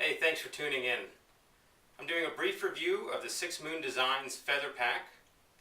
Hey, thanks for tuning in. I'm doing a brief review of the Six Moon Designs Feather Pack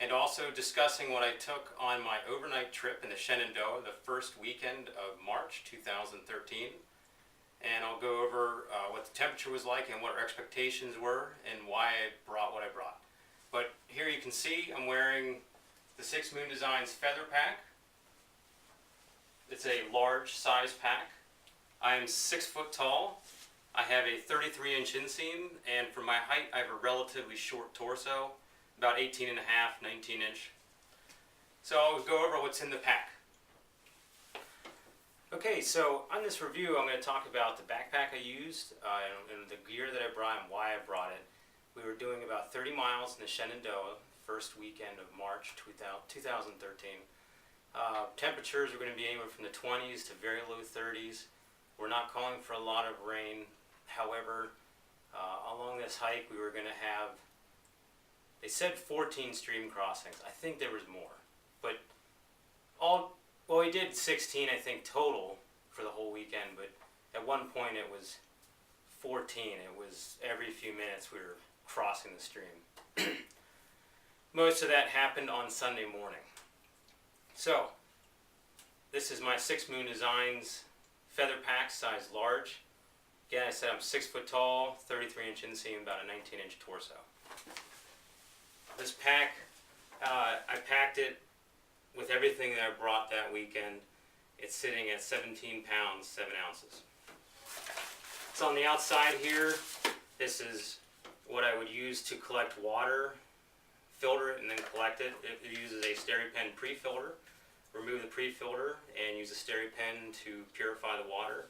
and also discussing what I took on my overnight trip in the Shenandoah the first weekend of March 2013. And I'll go over what the temperature was like and what our expectations were and why I brought what I brought. But here you can see I'm wearing the Six Moon Designs Feather Pack. It's a large size pack. I am 6 foot tall. I have a 33-inch inseam, and for my height I have a relatively short torso, about 18 and a half, 19 inch. So I'll go over what's in the pack. Okay, so on this review I'm going to talk about the backpack I used and the gear that I brought and why I brought it. We were doing about 30 miles in the Shenandoah, first weekend of March 2013. Temperatures are going to be anywhere from the 20s to very low 30s. We're not calling for a lot of rain. However, along this hike we were going to have, they said 14 stream crossings. I think there was more. But we did 16 I think total for the whole weekend, but at one point it was 14. It was every few minutes we were crossing the stream. Most of that happened on Sunday morning. So, this is my Six Moon Designs Feather Pack, size large. Again, I said I'm 6 foot tall, 33-inch inseam, about a 19-inch torso. This pack, I packed it with everything that I brought that weekend. It's sitting at 17 pounds, 7 ounces. So on the outside here, this is what I would use to collect water, filter it, and then collect it. It uses a SteriPen pre-filter. Remove the pre-filter and use a SteriPen to purify the water.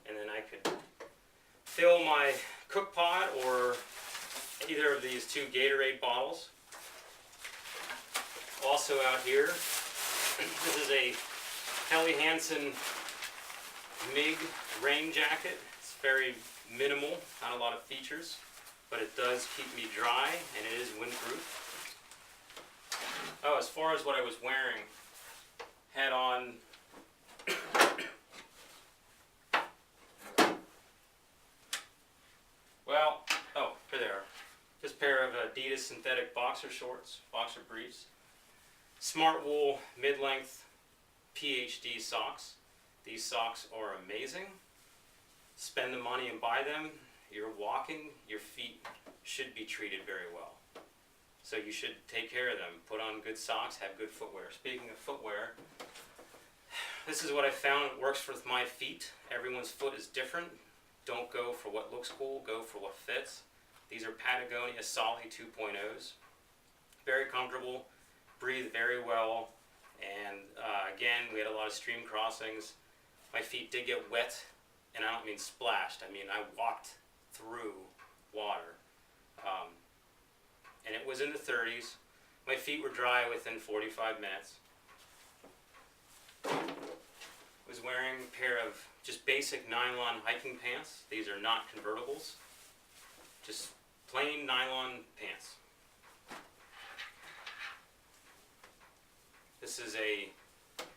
And then I could fill my cook pot or either of these two Gatorade bottles. Also out here, this is a Helly Hansen MIG rain jacket. It's very minimal, not a lot of features, but it does keep me dry and it is windproof. Oh, as far as what I was wearing, had on here they are. This pair of Adidas synthetic boxer shorts, boxer briefs. Smart Wool mid-length PhD socks. These socks are amazing. Spend the money and buy them. You're walking, your feet should be treated very well. So you should take care of them. Put on good socks, have good footwear. Speaking of footwear, this is what I found works with my feet. Everyone's foot is different. Don't go for what looks cool, go for what fits. These are Patagonia Solly 2.0s. Very comfortable, breathe very well, and again, we had a lot of stream crossings. My feet did get wet, and I don't mean splashed, I mean I walked through water. And it was in the 30s. My feet were dry within 45 minutes. I was wearing a pair of just basic nylon hiking pants. These are not convertibles. Just plain nylon pants. This is a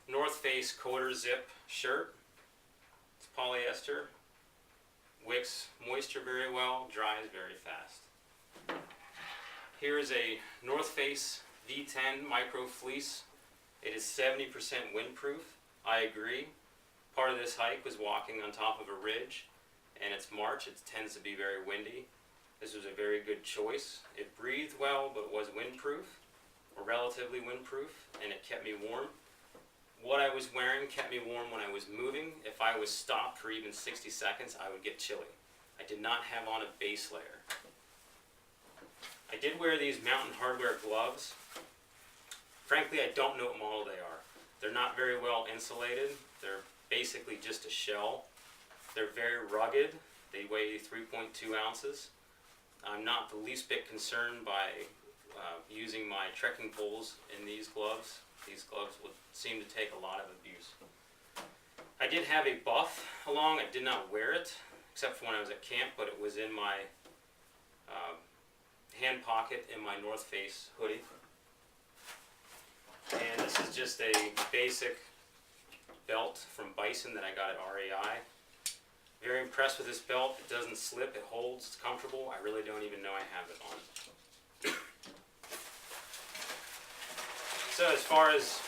North Face quarter zip shirt. It's polyester. Wicks moisture very well, dries very fast. Here is a North Face V10 micro fleece. It is 70% windproof. I agree. Part of this hike was walking on top of a ridge, and it's March. It tends to be very windy. This was a very good choice. It breathed well, but was windproof, or relatively windproof, and it kept me warm. What I was wearing kept me warm when I was moving. If I was stopped for even 60 seconds, I would get chilly. I did not have on a base layer. I did wear these Mountain Hardwear gloves. Frankly, I don't know what model they are. They're not very well insulated. They're basically just a shell. They're very rugged. They weigh 3.2 ounces. I'm not the least bit concerned by using my trekking poles in these gloves. These gloves would seem to take a lot of abuse. I did have a buff along. I did not wear it, except for when I was at camp, but it was in my hand pocket in my North Face hoodie. And this is just a basic belt from Bison that I got at REI. Very impressed with this belt. It doesn't slip, it holds, it's comfortable. I really don't even know I have it on. So as far as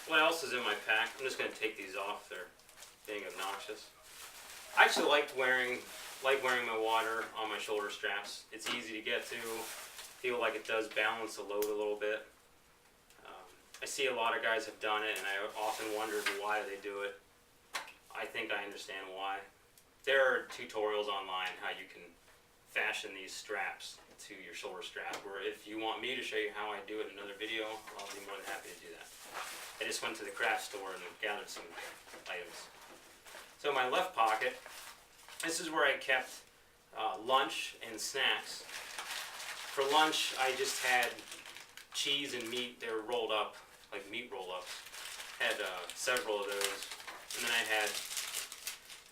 what else is in my pack, I'm just going to take these off. They're being obnoxious. I actually like wearing my water on my shoulder straps. It's easy to get to. Feel like it does balance the load a little bit. I see a lot of guys have done it, and I often wondered why they do it. I think I understand why. There are tutorials online how you can fashion these straps to your shoulder strap, or if you want me to show you how I do it in another video, I'll be more than happy to do that. I just went to the craft store and gathered some items. So my left pocket, this is where I kept lunch and snacks. For lunch, I just had cheese and meat. They were rolled up, like meat roll-ups. Had several of those. And then I had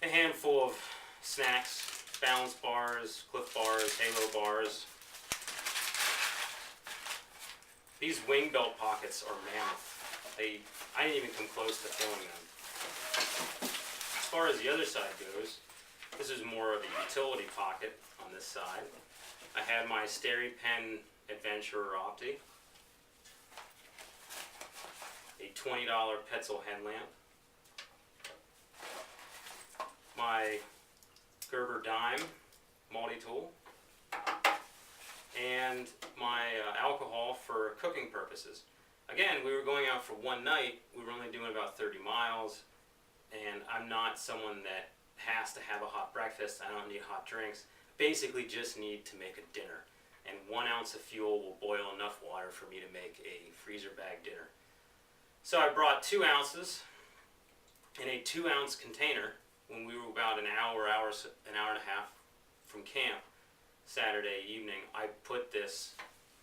a handful of snacks, Balance bars, Cliff bars, Halo bars. These wing belt pockets are mammoth. I didn't even come close to filling them. As far as the other side goes, this is more of a utility pocket on this side. I had my SteriPen Adventurer Opti, a $20 Petzl headlamp, my Gerber Dime multi-tool, and my alcohol for cooking purposes. Again, we were going out for one night. We were only doing about 30 miles, and I'm not someone that has to have a hot breakfast. I don't need hot drinks. Basically just need to make a dinner, and 1 ounce of fuel will boil enough water for me to make a freezer bag dinner. So I brought 2 ounces in a 2-ounce container when we were about an hour and a half from camp Saturday evening. I put this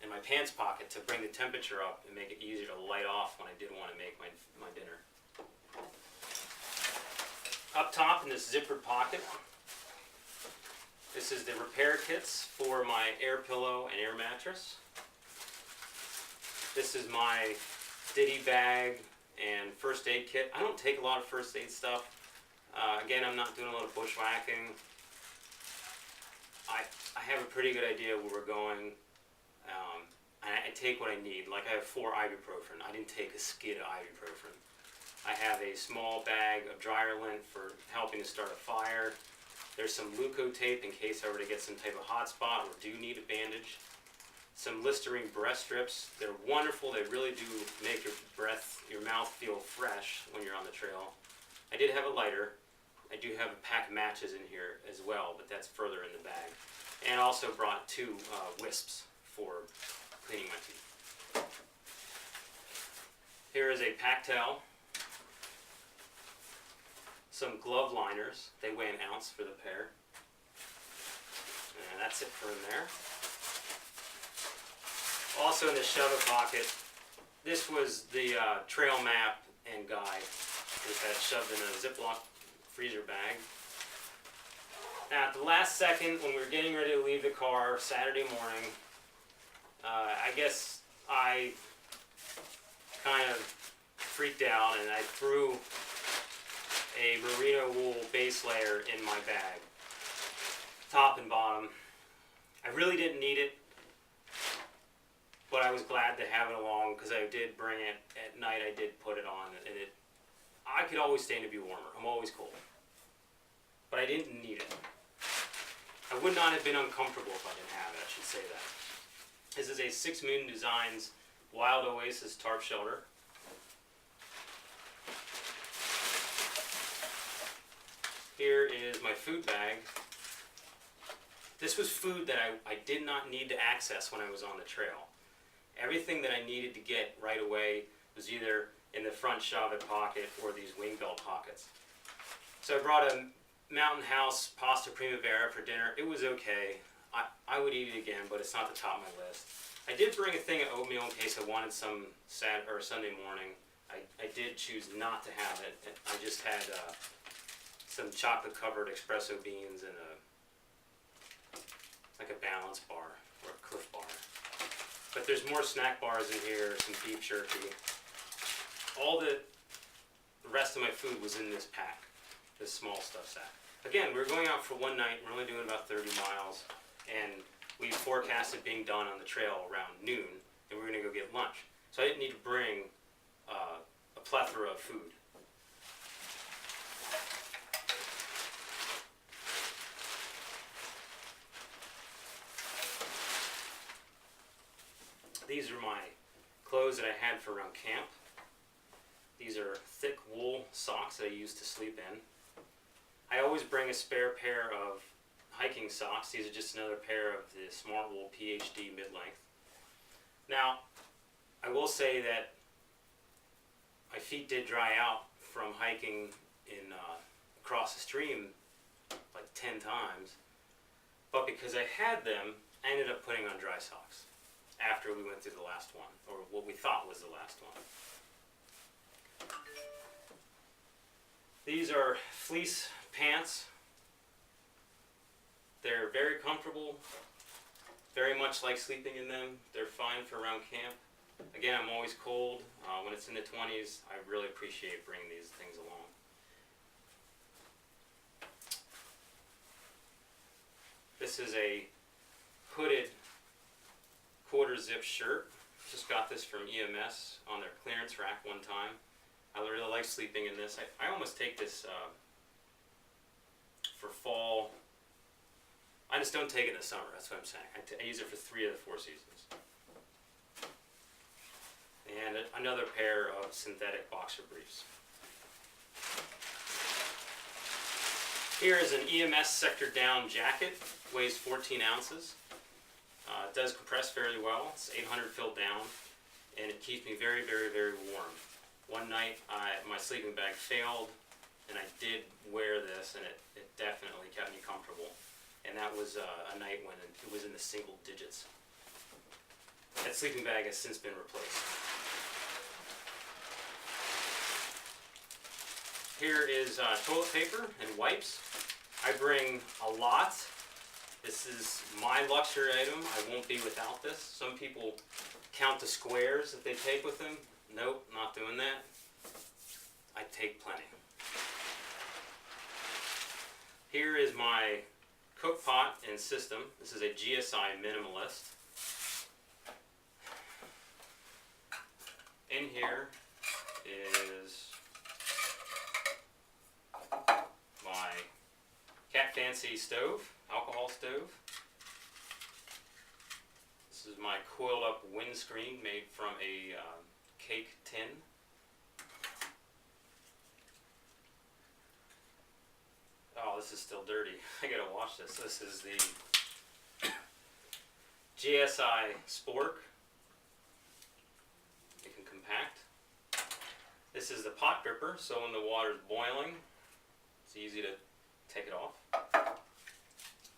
in my pants pocket to bring the temperature up and make it easier to light off when I did want to make my dinner. Up top in this zippered pocket, this is the repair kits for my air pillow and air mattress. This is my ditty bag and first aid kit. I don't take a lot of first aid stuff. Again, I'm not doing a lot of bushwhacking. I have a pretty good idea where we're going. I take what I need. Like I have 4 ibuprofen. I didn't take a skid of ibuprofen. I have a small bag of dryer lint for helping to start a fire. There's some Leukotape in case I were to get some type of hot spot or do need a bandage. Some Listerine breast strips. They're wonderful. They really do make your mouth feel fresh when you're on the trail. I did have a lighter. I do have a pack of matches in here as well, but that's further in the bag. And also brought 2 wisps for cleaning my teeth. Here is a pack towel. Some glove liners. They weigh an ounce for the pair. And that's it for in there. Also in the shove pocket, this was the trail map and guide. With that shoved in a Ziploc freezer bag. Now at the last second, when we were getting ready to leave the car Saturday morning, I guess I kind of freaked out and I threw a merino wool base layer in my bag, top and bottom. I really didn't need it, but I was glad to have it along because I did bring it at night. I did put it on, and I could always stand to be warmer. I'm always cold, but I didn't need it. I would not have been uncomfortable if I didn't have it. I should say that. This is a 6 Moon Designs Wild Oasis tarp shelter. Here is my food bag. This was food that I did not need to access when I was on the trail. Everything that I needed to get right away was either in the front shove pocket or these wing belt pockets. So I brought a Mountain House pasta primavera for dinner. It was okay. I would eat it again, but it's not the top of my list. I did bring a thing of oatmeal in case I wanted some Sunday morning. I did choose not to have it. I just had some chocolate covered espresso beans and like a Balance bar or a Cliff bar. But there's more snack bars in here, some beef jerky. All the rest of my food was in this pack, this small stuff sack. again, we're going out for one night. We're only doing about 30 miles, and we forecasted being done on the trail around noon, and we're going to go get lunch. So I didn't need to bring a plethora of food. These are my clothes that I had for around camp. These are thick wool socks that I use to sleep in. I always bring a spare pair of hiking socks. These are just another pair of the Smart Wool PhD mid-length. Now, I will say that my feet did dry out from hiking in across the stream like 10 times, but because I had them, I ended up putting on dry socks after we went through the last one, or what we thought was the last one. These are fleece pants. They're very comfortable, very much like sleeping in them. They're fine for around camp. Again, I'm always cold. When it's in the 20s, I really appreciate bringing these things along. This is a hooded quarter zip shirt. Just got this from EMS on their clearance rack one time. I really like sleeping in this. I almost take this for fall. I just don't take it in the summer, that's what I'm saying. I use it for 3 of the 4 seasons. And another pair of synthetic boxer briefs. Here is an EMS sector down jacket, weighs 14 ounces. It does compress fairly well. It's 800 filled down, and it keeps me very, very, very warm. One night my sleeping bag failed, and I did wear this, and it definitely kept me comfortable. And that was a night when it was in the single digits. That sleeping bag has since been replaced. Here is toilet paper and wipes. I bring a lot. This is my luxury item. I won't be without this. Some people count the squares that they take with them. Nope, not doing that. I take plenty. Here is my cook pot and system. This is a GSI Minimalist. In here is my Cat Fancy stove, alcohol stove. This is my coiled up windscreen made from a cake tin. Oh, this is still dirty. I gotta wash this. This is the GSI Spork. It can compact. This is the pot gripper, so when the water is boiling, it's easy to take it off.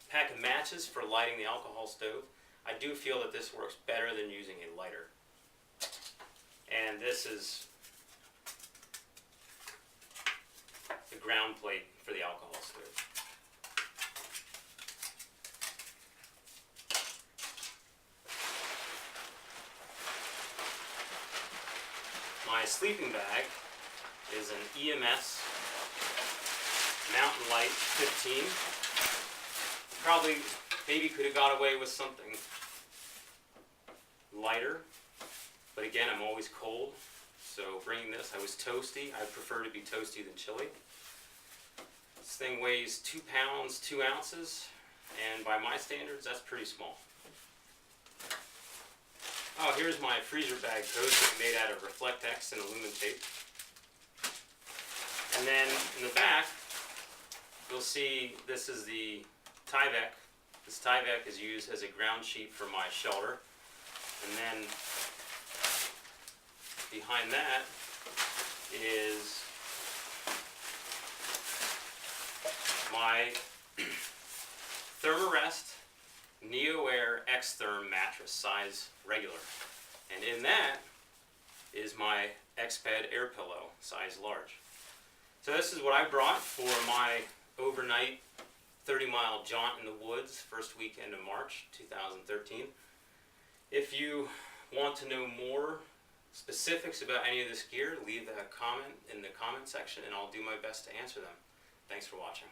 Pack of matches for lighting the alcohol stove. I do feel that this works better than using a lighter. And this is the ground plate for the alcohol stove. My sleeping bag is an EMS Mountain Light 15. Probably, maybe could have got away with something lighter, but again, I'm always cold, so bringing this, I was toasty. I prefer to be toasty than chilly. This thing weighs 2 pounds, 2 ounces, and by my standards, that's pretty small. Oh, here's my freezer bag toaster made out of Reflectex and aluminum tape. And then in the back, you'll see this is the Tyvek. This Tyvek is used as a ground sheet for my shelter. And then behind that is my Thermarest NeoAir X-Therm mattress, size regular. And in that is my Xped air pillow, size large. So this is what I brought for my overnight 30-mile jaunt in the woods, first weekend of March 2013. If you want to know more specifics about any of this gear, leave a comment in the comment section and I'll do my best to answer them. Thanks for watching.